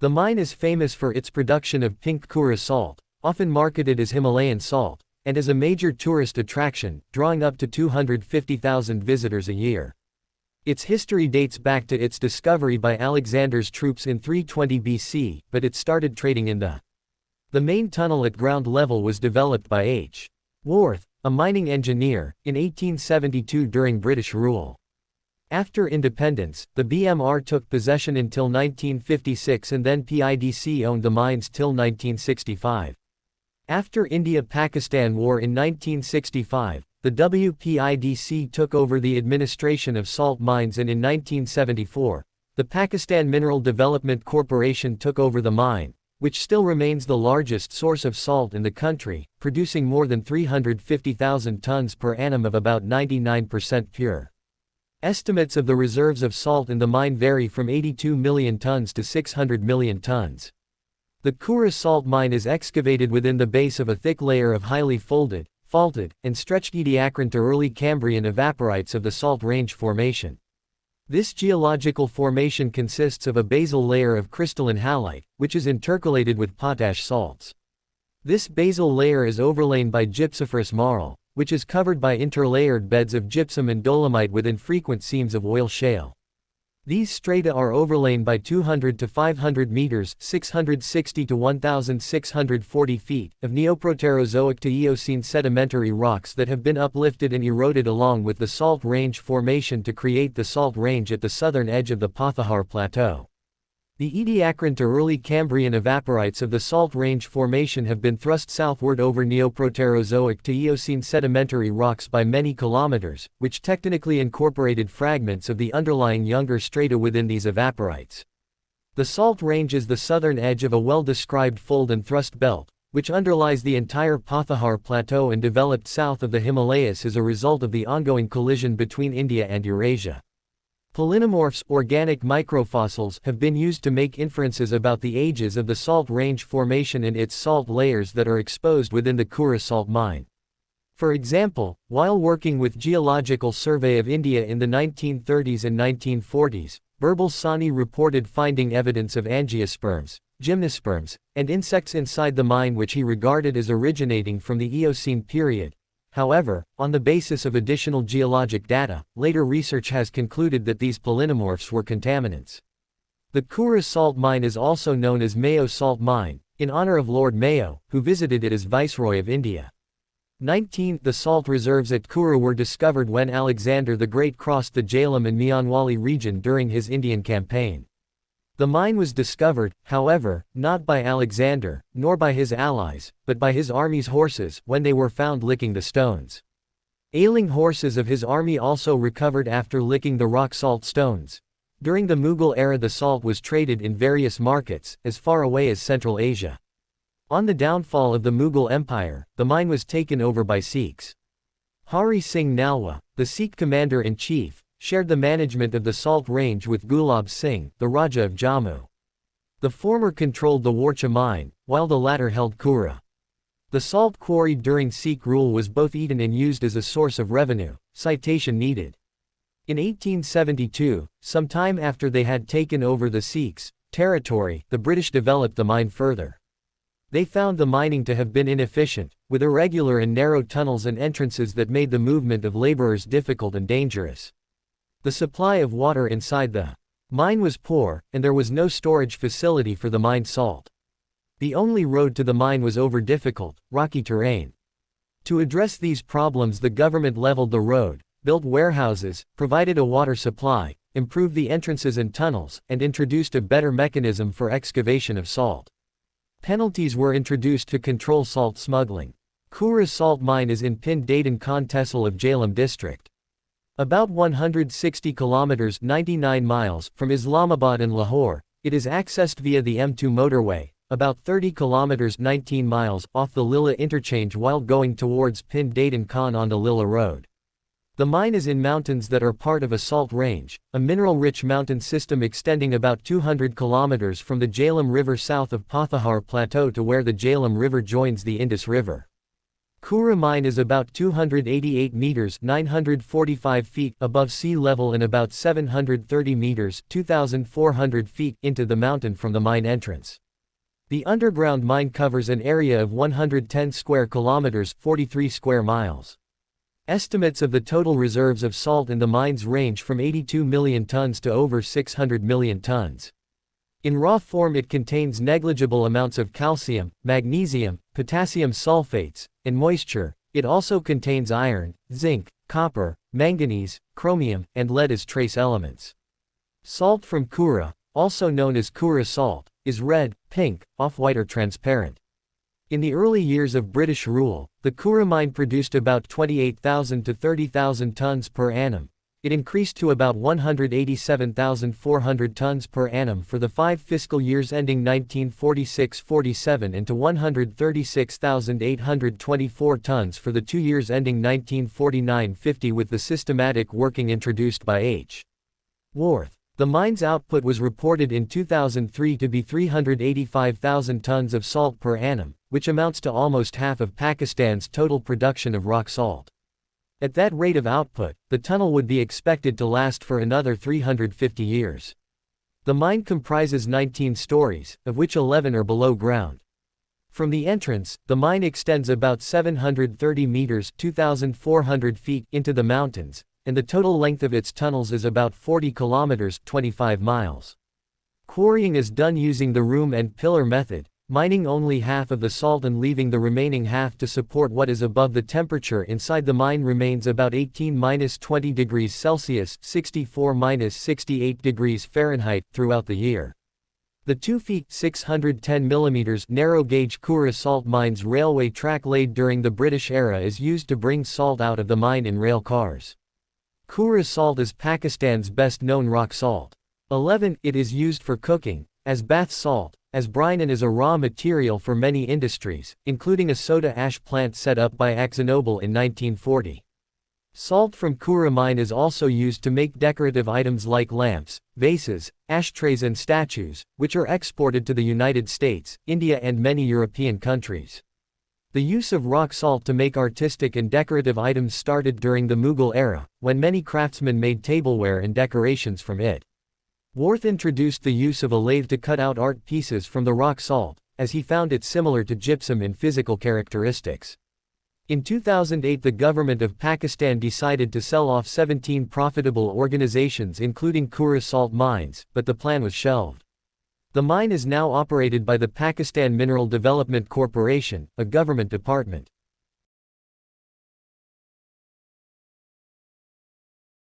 The mine is famous for its production of pink khewra salt, often marketed as Himalayan salt, and is a major tourist attraction, drawing up to 250,000 visitors a year. Its history dates back to its discovery by Alexander's troops in 320 BC, but it started trading in the main tunnel at ground level was developed by H. Worth, a mining engineer, in 1872 during British rule. After independence, the BMR took possession until 1956 and then PIDC owned the mines till 1965. After India-Pakistan War in 1965, the WPIDC took over the administration of salt mines, and in 1974, the Pakistan Mineral Development Corporation took over the mine, which still remains the largest source of salt in the country, producing more than 350,000 tons per annum of about 99% pure. Estimates of the reserves of salt in the mine vary from 82 million tons to 600 million tons. The khewra salt mine is excavated within the base of a thick layer of highly folded, faulted, and stretched Ediacaran to early Cambrian evaporites of the Salt Range Formation. This geological formation consists of a basal layer of crystalline halite, which is intercalated with potash salts. This basal layer is overlain by gypsiferous marl, which is covered by interlayered beds of gypsum and dolomite with infrequent seams of oil shale. These strata are overlain by 200 to 500 meters (660 to 1,640 feet) of Neoproterozoic to Eocene sedimentary rocks that have been uplifted and eroded along with the Salt Range Formation to create the Salt Range at the southern edge of the Pathahar Plateau. The Ediacaran to early Cambrian evaporites of the Salt Range Formation have been thrust southward over Neoproterozoic to Eocene sedimentary rocks by many kilometers, which technically incorporated fragments of the underlying younger strata within these evaporites. The Salt Range is the southern edge of a well-described fold and thrust belt, which underlies the entire Pathahar Plateau and developed south of the Himalayas as a result of the ongoing collision between India and Eurasia. Polynomorphs, organic microfossils, have been used to make inferences about the ages of the Salt Range Formation and its salt layers that are exposed within the khewra salt mine. For example, while working with Geological Survey of India in the 1930s and 1940s, Birbal Sahni reported finding evidence of angiosperms, gymnosperms, and insects inside the mine which he regarded as originating from the Eocene period. However, on the basis of additional geologic data, later research has concluded that these polynomorphs were contaminants. The khewra salt mine is also known as Mayo Salt Mine, in honor of Lord Mayo, who visited it as Viceroy of India. 19. The salt reserves at khewra were discovered when Alexander the Great crossed the Jhelum and Mianwali region during his Indian campaign. The mine was discovered, however, not by Alexander, nor by his allies, but by his army's horses when they were found licking the stones. Ailing horses of his army also recovered after licking the rock salt stones. During the Mughal era the salt was traded in various markets, as far away as Central Asia. On the downfall of the Mughal Empire, the mine was taken over by Sikhs. Hari Singh Nalwa, the Sikh commander-in-chief, shared the management of the Salt Range with Gulab Singh, the Raja of Jammu. The former controlled the Warcha mine, while the latter held khewra. The salt quarried during Sikh rule was both eaten and used as a source of revenue. Citation needed. In 1872, some time after they had taken over the Sikhs' territory, the British developed the mine further. They found the mining to have been inefficient, with irregular and narrow tunnels and entrances that made the movement of laborers difficult and dangerous. The supply of water inside the mine was poor, and there was no storage facility for the mined salt. The only road to the mine was over difficult, rocky terrain. To address these problems the government leveled the road, built warehouses, provided a water supply, improved the entrances and tunnels, and introduced a better mechanism for excavation of salt. Penalties were introduced to control salt smuggling. Khewra salt mine is in Pind Dadan Khan Tehsil of Jhelum district. About 160 kilometers (99 miles) from Islamabad and Lahore, it is accessed via the M2 motorway, about 30 kilometers (19 miles) off the Lilla interchange while going towards Pind Dadan Khan on the Lilla road. The mine is in mountains that are part of a salt range, a mineral-rich mountain system extending about 200 kilometers from the Jhelum River south of Pathahar Plateau to where the Jhelum River joins the Indus River. Khewra mine is about 288 meters (945 feet) above sea level and about 730 meters (2,400 feet) into the mountain from the mine entrance. The underground mine covers an area of 110 square kilometers (43 square miles). Estimates of the total reserves of salt in the mines range from 82 million tons to over 600 million tons. In raw form it contains negligible amounts of calcium, magnesium, potassium sulfates, and moisture. It also contains iron, zinc, copper, manganese, chromium, and lead as trace elements. Salt from khewra, also known as khewra salt, is red, pink, off-white or transparent. In the early years of British rule, the khewra mine produced about 28,000 to 30,000 tons per annum. It increased to about 187,400 tons per annum for the 5 fiscal years ending 1946-47 and to 136,824 tons for the 2 years ending 1949-50 with the systematic working introduced by H. Worth. The mine's output was reported in 2003 to be 385,000 tons of salt per annum, which amounts to almost half of Pakistan's total production of rock salt. At that rate of output, the tunnel would be expected to last for another 350 years. The mine comprises 19 stories, of which 11 are below ground. From the entrance, the mine extends about 730 meters (2,400 feet) into the mountains, and the total length of its tunnels is about 40 kilometers (25 miles). Quarrying is done using the room and pillar method, mining only half of the salt and leaving the remaining half to support what is above. The temperature inside the mine remains about 18–20 degrees Celsius (64–68 degrees Fahrenheit) throughout the year. The 2 feet (610 mm) narrow-gauge khewra salt mine's railway track laid during the British era is used to bring salt out of the mine in rail cars. Khewra salt is Pakistan's best-known rock salt. 11. It is used for cooking, as bath salt, as brine and as a raw material for many industries, including a soda ash plant set up by AkzoNobel in 1940. Salt from khewra mine is also used to make decorative items like lamps, vases, ashtrays and statues, which are exported to the United States, India and many European countries. The use of rock salt to make artistic and decorative items started during the Mughal era, when many craftsmen made tableware and decorations from it. Worth introduced the use of a lathe to cut out art pieces from the rock salt, as he found it similar to gypsum in physical characteristics. In 2008 the government of Pakistan decided to sell off 17 profitable organizations including khewra salt mines, but the plan was shelved. The mine is now operated by the Pakistan Mineral Development Corporation, a government department.